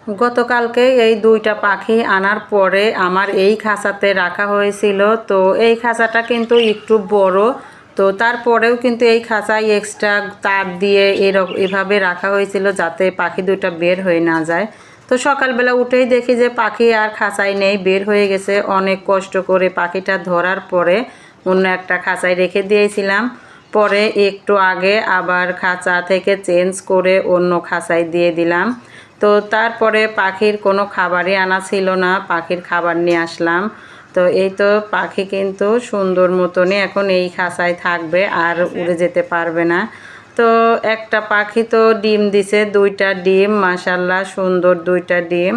গতকালকে এই দুইটা পাখি আনার পরে আমার এই খাঁচাতে রাখা হয়েছিল। তো এই খাঁচাটা কিন্তু একটু বড়, তো তারপরেও কিন্তু এই খাঁচায় এক্সট্রা তার দিয়ে এভাবে রাখা হয়েছিল যাতে পাখি দুইটা বের হয়ে না যায়। তো সকালবেলা উঠেই দেখি যে পাখি আর খাঁচায় নেই, বের হয়ে গেছে। অনেক কষ্ট করে পাখিটা ধরার পরে অন্য একটা খাঁচায় রেখে দিয়েছিলাম। পরে একটু আগে আবার খাঁচা থেকে চেঞ্জ করে অন্য খাঁচায় দিয়ে দিলাম। তো তারপরে পাখির কোনো খাবারই আনা ছিল না, পাখির খাবার নিয়ে আসলাম। তো এই তো পাখি কিন্তু সুন্দর মতনই এখন এই খাঁচায় থাকবে, আর উড়ে যেতে পারবে না। তো একটা পাখি তো ডিম দিছে, দুইটা ডিম, মাশাল্লাহ সুন্দর দুইটা ডিম,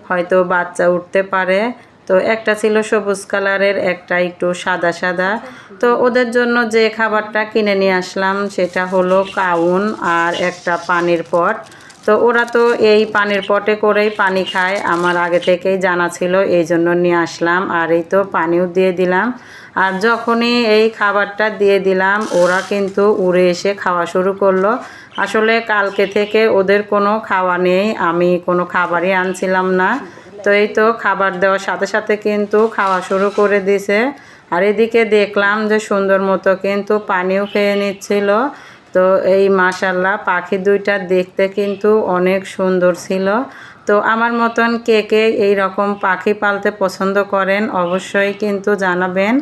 হয়তো বাচ্চা উঠতে পারে। তো একটা ছিল সবুজ কালারের, একটা একটু সাদা সাদা। তো ওদের জন্য যে খাবারটা কিনে নিয়ে আসলাম সেটা হলো কাউন আর একটা পানির পট। তো ওরা তো এই পানির পটে করেই পানি খায়, আমার আগে থেকেই জানা ছিল, এই জন্য নিয়ে আসলাম। আর এই তো পানিও দিয়ে দিলাম। আর যখনই এই খাবারটা দিয়ে দিলাম ওরা কিন্তু উড়ে এসে খাওয়া শুরু করলো। আসলে কালকে থেকে ওদের কোনো খাওয়া নেই, আমি কোনো খাবারই আনছিলাম না। তো এই তো খাবার দেওয়ার সাথে সাথে কিন্তু খাওয়া শুরু করে দিছে। আর এদিকে দেখলাম যে সুন্দর মতো কিন্তু পানিও খেয়ে নিচ্ছিল। তো এই মাশাল্লাহ পাখি দুইটা দেখতে কিন্তু অনেক সুন্দর ছিল। তো আমার মতন কে কে এই রকম পাখি পালতে পছন্দ করেন অবশ্যই কিন্তু জানাবেন।